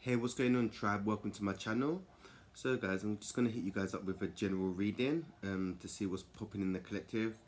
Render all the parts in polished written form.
Hey, what's going on, tribe? Welcome to my channel. So guys, I'm just going to hit you guys up with a general reading to see what's popping in the collective.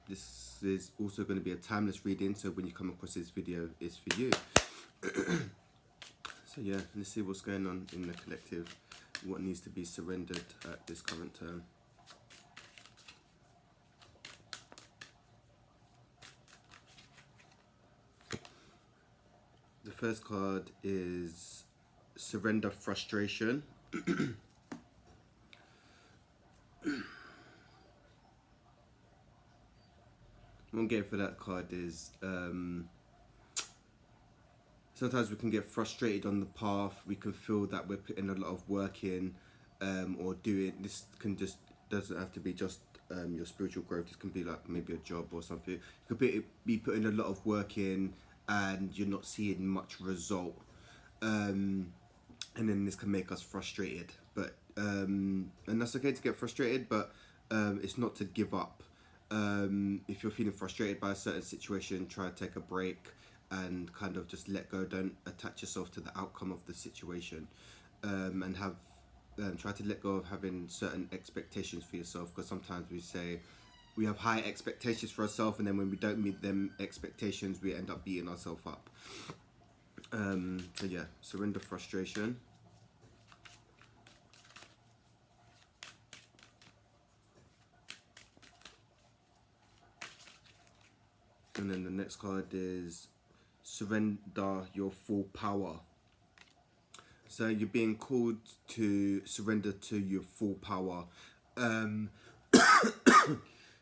This is also going to be a timeless reading, so when you come across this video, it's for you. So yeah, let's see what's going on in the collective, what needs to be surrendered at this current time. The first card is Surrender Frustration. What I'm getting for that card is sometimes we can get frustrated on the path. We can feel that we're putting a lot of work in or doing. This can just doesn't have to be just your spiritual growth. This can be like maybe a job or something. You could be putting a lot of work in and you're not seeing much result. And then this can make us frustrated. But and that's okay to get frustrated, but it's not to give up. If you're feeling frustrated by a certain situation, try to take a break and kind of just let go. Don't attach yourself to the outcome of the situation, and have try to let go of having certain expectations for yourself, because sometimes we have high expectations for ourselves, and then when we don't meet them expectations, we end up beating ourselves up. So yeah, surrender frustration. And then the next card is surrender your full power. So you're being called to surrender to your full power.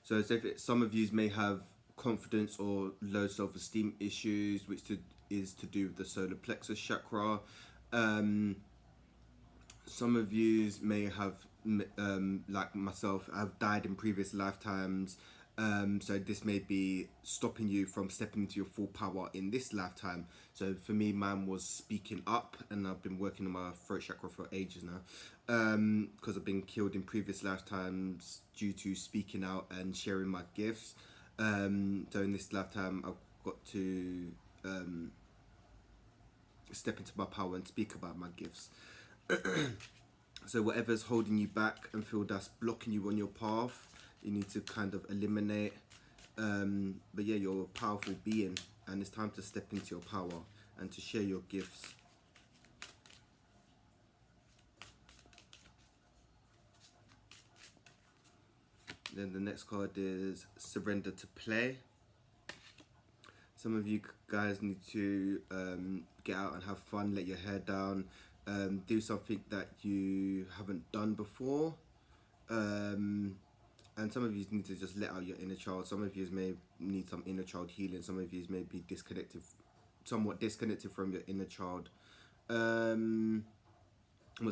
So if some of you may have confidence or low self-esteem issues, which is to do with the solar plexus chakra. Some of you may have, like myself, have died in previous lifetimes. So this may be stopping you from stepping into your full power in this lifetime. So for me, mine was speaking up, and I've been working on my throat chakra for ages now, because I've been killed in previous lifetimes due to speaking out and sharing my gifts. So in this lifetime, I've got to step into my power and speak about my gifts. So whatever's holding you back and feel that's blocking you on your path, you need to kind of eliminate. But yeah, you're a powerful being, and it's time to step into your power and to share your gifts. Then the next card is surrender to play. Some of you guys need to get out and have fun, let your hair down, do something that you haven't done before. And some of you need to just let out your inner child. Some of you may need some inner child healing. Some of you may be somewhat disconnected from your inner child. But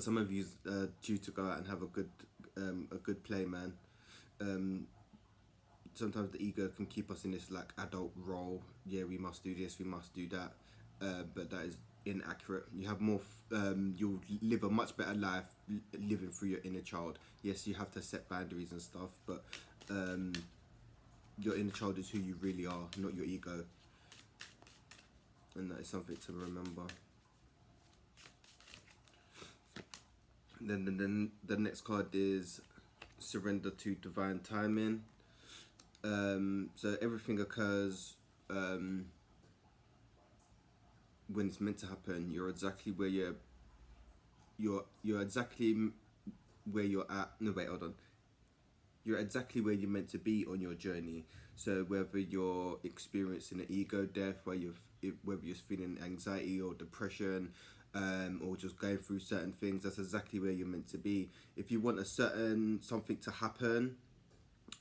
some of you due to go out and have a good play, man. Sometimes the ego can keep us in this like adult role. Yeah, we must do this, we must do that. But that is inaccurate. You have more. You'll live a much better life living through your inner child. Yes, you have to set boundaries and stuff, but your inner child is who you really are, not your ego, and that is something to remember. Then the next card is surrender to divine timing. So everything occurs when it's meant to happen. You're exactly where you're exactly where you're at. No, wait, hold on. You're exactly where you're meant to be on your journey. So whether you're experiencing an ego death, whether you're feeling anxiety or depression, or just going through certain things, that's exactly where you're meant to be. If you want something to happen,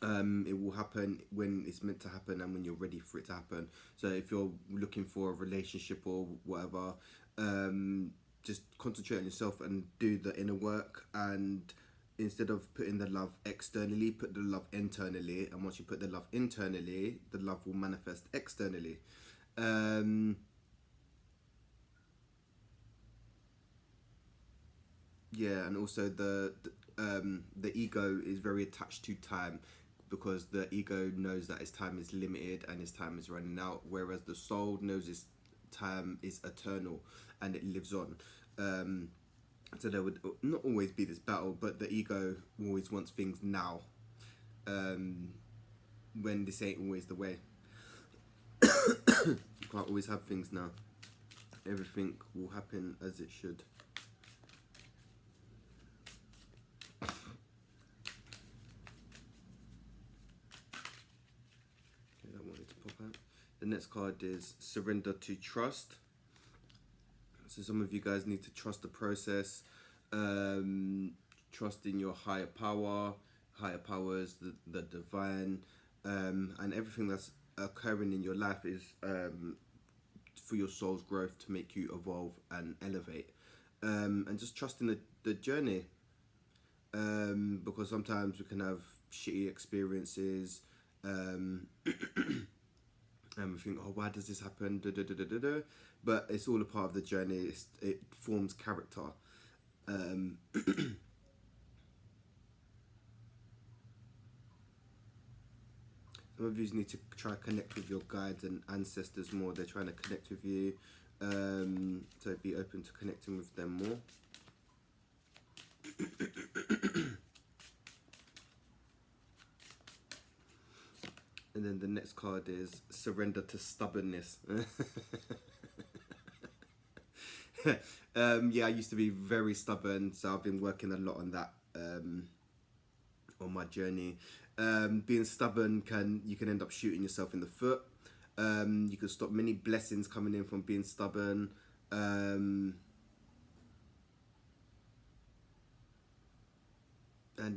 it will happen when it's meant to happen and when you're ready for it to happen. So if you're looking for a relationship or whatever, just concentrate on yourself and do the inner work, and instead of putting the love externally, put the love internally, and once you put the love internally, the love will manifest externally. Yeah, and also the ego is very attached to time, because the ego knows that its time is limited and its time is running out, whereas the soul knows its time is eternal and it lives on. So there would not always be this battle, but the ego always wants things now, when this ain't always the way. You can't always have things now. Everything will happen as it should. Okay, that wanted to pop out. The next card is surrender to trust. So some of you guys need to trust the process, trust in your higher powers, the divine, and everything that's occurring in your life is for your soul's growth, to make you evolve and elevate, and just trusting the journey, because sometimes we can have shitty experiences, and we think, oh, why does this happen? But it's all a part of the journey. It forms character. Some of you need to try to connect with your guides and ancestors more. They're trying to connect with you, so be open to connecting with them more. And then the next card is surrender to stubbornness. Yeah, I used to be very stubborn, so I've been working a lot on that, on my journey. Being stubborn you can end up shooting yourself in the foot. You can stop many blessings coming in from being stubborn. And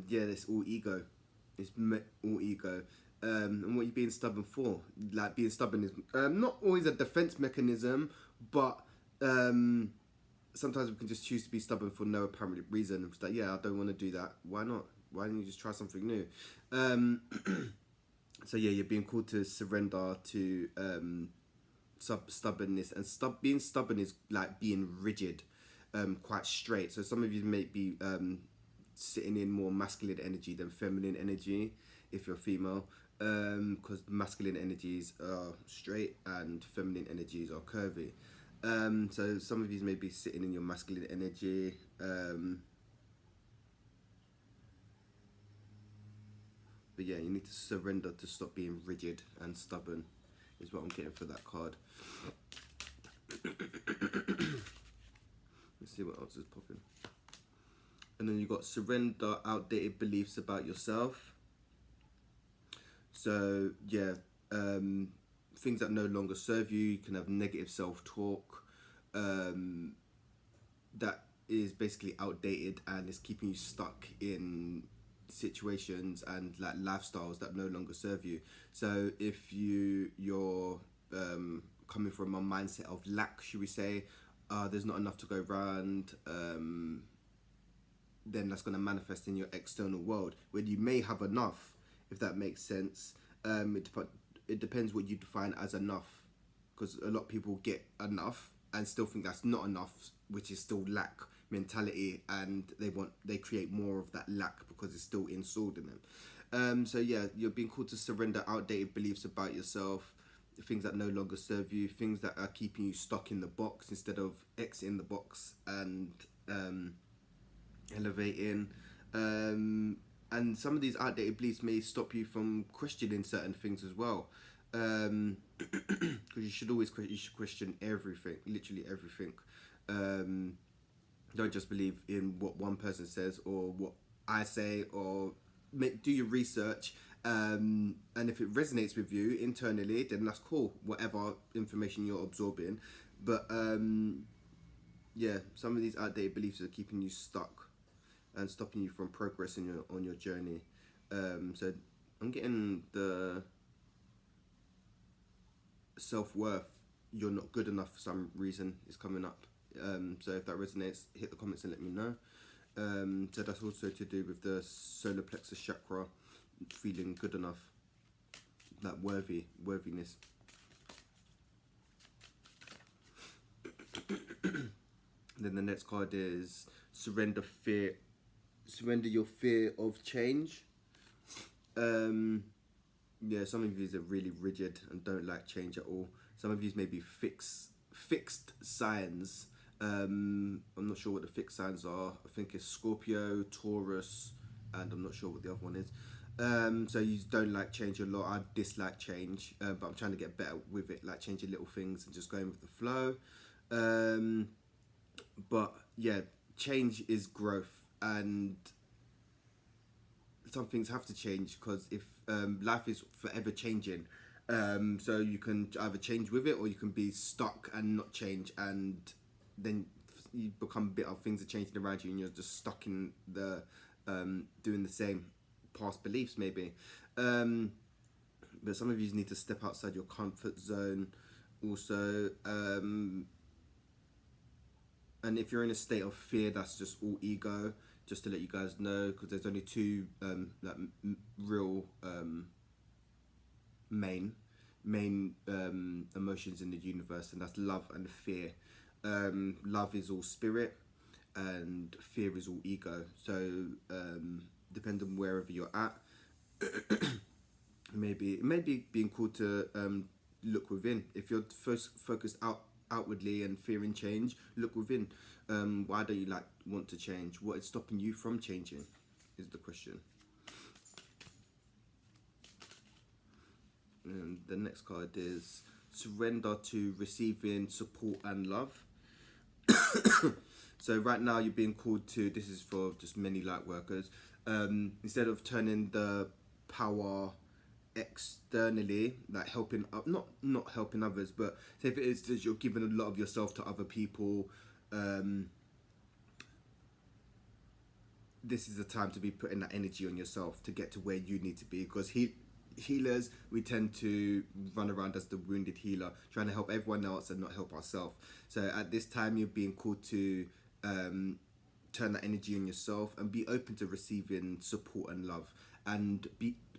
yeah, it's all ego. It's all ego. And what you're being stubborn for? Like, being stubborn is not always a defense mechanism, but sometimes we can just choose to be stubborn for no apparent reason. It's like, yeah, I don't want to do that. Why not? Why don't you just try something new? So yeah, you're being called to surrender to stubbornness, and being stubborn is like being rigid, quite straight. So some of you may be sitting in more masculine energy than feminine energy if you're female, because masculine energies are straight and feminine energies are curvy. So some of you may be sitting in your masculine energy. But yeah, you need to surrender to stop being rigid and stubborn, is what I'm getting for that card. Let's see what else is popping. And then you got surrender outdated beliefs about yourself. So yeah, things that no longer serve you. You can have negative self-talk that is basically outdated and is keeping you stuck in situations and like lifestyles that no longer serve you. So if you're coming from a mindset of lack, should we say, there's not enough to go around, then that's going to manifest in your external world, where you may have enough, if that makes sense. It depends what you define as enough, because a lot of people get enough and still think that's not enough, which is still lack mentality, and they create more of that lack because it's still installed in them. So yeah, you're being called to surrender outdated beliefs about yourself, things that no longer serve you, things that are keeping you stuck in the box instead of exiting the box and elevating. And some of these outdated beliefs may stop you from questioning certain things as well, because you should question everything, literally everything. Don't just believe in what one person says or what I say, or do your research, and if it resonates with you internally, then that's cool, whatever information you're absorbing. But yeah, some of these outdated beliefs are keeping you stuck and stopping you from progressing on your journey. So I'm getting the self-worth, you're not good enough for some reason, is coming up. So if that resonates, hit the comments and let me know. So that's also to do with the solar plexus chakra, feeling good enough, that worthiness. Then the next card is surrender your fear of change. Yeah, some of you are really rigid and don't like change at all. Some of you may be fixed signs. I'm not sure what the fixed signs are. I think it's Scorpio, Taurus, and I'm not sure what the other one is. So you don't like change a lot. I dislike change, but I'm trying to get better with it, like changing little things and just going with the flow. But yeah, change is growth, and some things have to change because if life is forever changing, so you can either change with it or you can be stuck and not change, and then you become a bit of things are changing around you and you're just stuck in the doing the same past beliefs maybe. But some of you need to step outside your comfort zone also. And if you're in a state of fear, that's just all ego, just to let you guys know, because there's only two real main emotions in the universe, and that's love and fear. Love is all spirit and fear is all ego. So depending on wherever you're at, maybe being called to look within. If you're first focused outwardly and fearing change, look within. Why don't you want to change? What is stopping you from changing is the question. And the next card is surrender to receiving support and love. So right now you're being called to, this is for just many light workers, instead of turning the power externally, like helping up, not helping others, but say if it is that you're giving a lot of yourself to other people, this is the time to be putting that energy on yourself to get to where you need to be, because healers, we tend to run around as the wounded healer, trying to help everyone else and not help ourselves. So at this time you're being called to turn that energy on yourself and be open to receiving support and love, and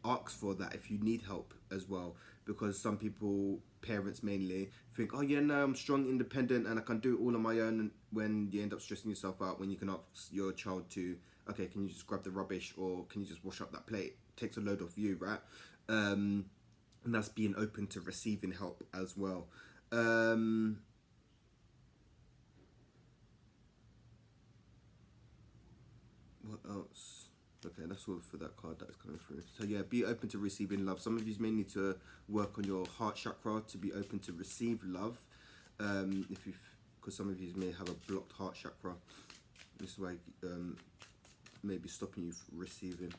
ask for that if you need help as well, because some people, parents mainly, think, oh yeah, no, I'm strong, independent, and I can do it all on my own, and when you end up stressing yourself out, when you can ask your child to, okay, can you just grab the rubbish, or can you just wash up that plate? It takes a load off you, right? And that's being open to receiving help as well. What else? Okay, that's all for that card that's coming through. So yeah, be open to receiving love. Some of you may need to work on your heart chakra to be open to receive love. Because some of you may have a blocked heart chakra. This is why maybe stopping you from receiving.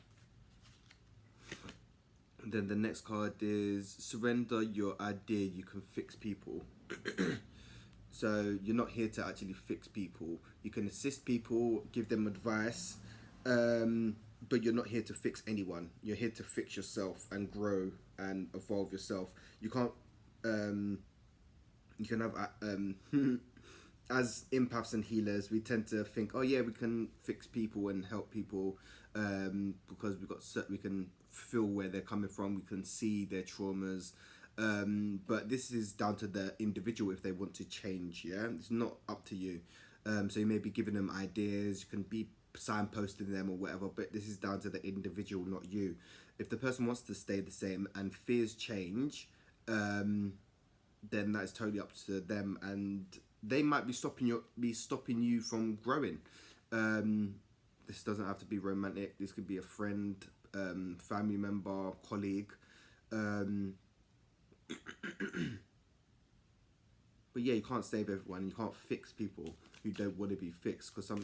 And then the next card is surrender your idea you can fix people. So you're not here to actually fix people. You can assist people, give them advice, but you're not here to fix anyone. You're here to fix yourself and grow and evolve yourself. You can't. You can have as empaths and healers, we tend to think, oh yeah, we can fix people and help people because we can feel where they're coming from. We can see their traumas. But this is down to the individual if they want to change. Yeah, it's not up to you. So you may be giving them ideas, you can be signposting them or whatever, but this is down to the individual, not you. If the person wants to stay the same and fears change, then that is totally up to them, and they might be stopping you from growing. This doesn't have to be romantic. This could be a friend, family member, colleague. But yeah, you can't save everyone. You can't fix people who don't want to be fixed, because some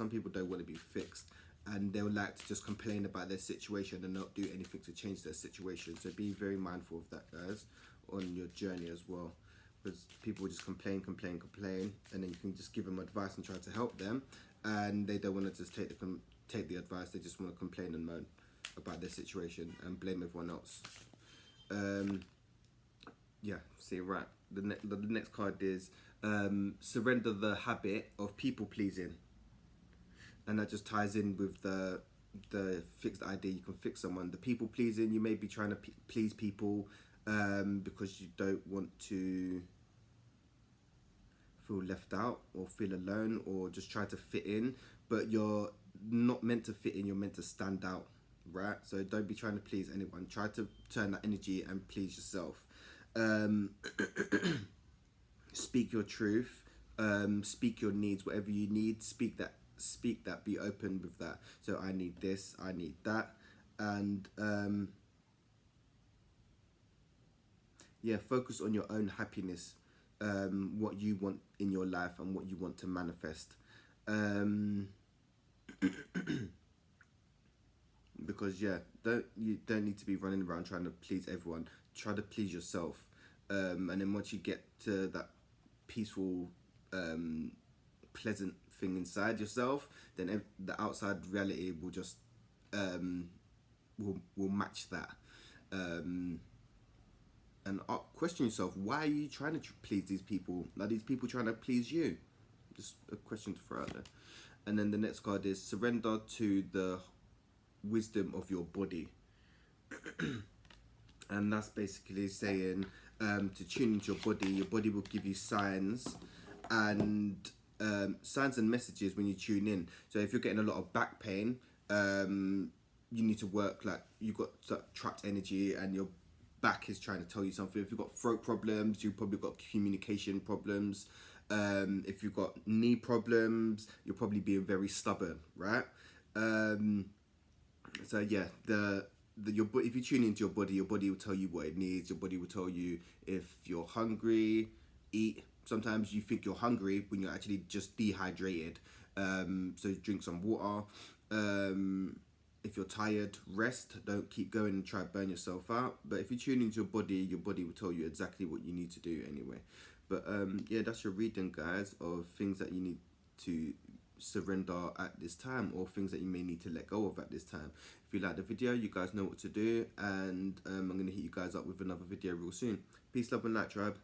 people don't want to be fixed, and they'll like to just complain about their situation and not do anything to change their situation. So be very mindful of that, guys, on your journey as well, because people just complain, and then you can just give them advice and try to help them, and they don't want to just take the advice. They just want to complain and moan about their situation and blame everyone else. Yeah, see, right. The next card is surrender the habit of people pleasing, and that just ties in with the fixed idea you can fix someone. The people pleasing, you may be trying to please people because you don't want to feel left out or feel alone, or just try to fit in, but you're not meant to fit in, you're meant to stand out, right? So don't be trying to please anyone. Try to turn that energy and please yourself. Speak your truth. Speak your needs, whatever you need. Speak that. Speak that. Be open with that. So I need this. I need that. And yeah, focus on your own happiness. What you want in your life and what you want to manifest. Um, because yeah, you don't need to be running around trying to please everyone. Try to please yourself. And then once you get to that peaceful, pleasant thing inside yourself, then the outside reality will just will match that. Um, and question yourself, why are you trying to please these people? Are these people trying to please you? Just a question to throw out there. And then the next card is surrender to the wisdom of your body. And that's basically saying to tune into your body. Your body will give you signs and signs and messages when you tune in. So if you're getting a lot of back pain, you need to work, like you've got trapped energy and your back is trying to tell you something. If you've got throat problems, you've probably got communication problems. If you've got knee problems, you're probably being very stubborn, right? So yeah, if you tune into your body will tell you what it needs. Your body will tell you if you're hungry, eat. Sometimes you think you're hungry when you're actually just dehydrated. So drink some water. If you're tired, rest. Don't keep going and try to burn yourself out. But if you tune into your body will tell you exactly what you need to do anyway. But yeah, that's your reading, guys, of things that you need to surrender at this time, or things that you may need to let go of at this time. If you like the video, you guys know what to do, and I'm going to hit you guys up with another video real soon. Peace, love and light, tribe.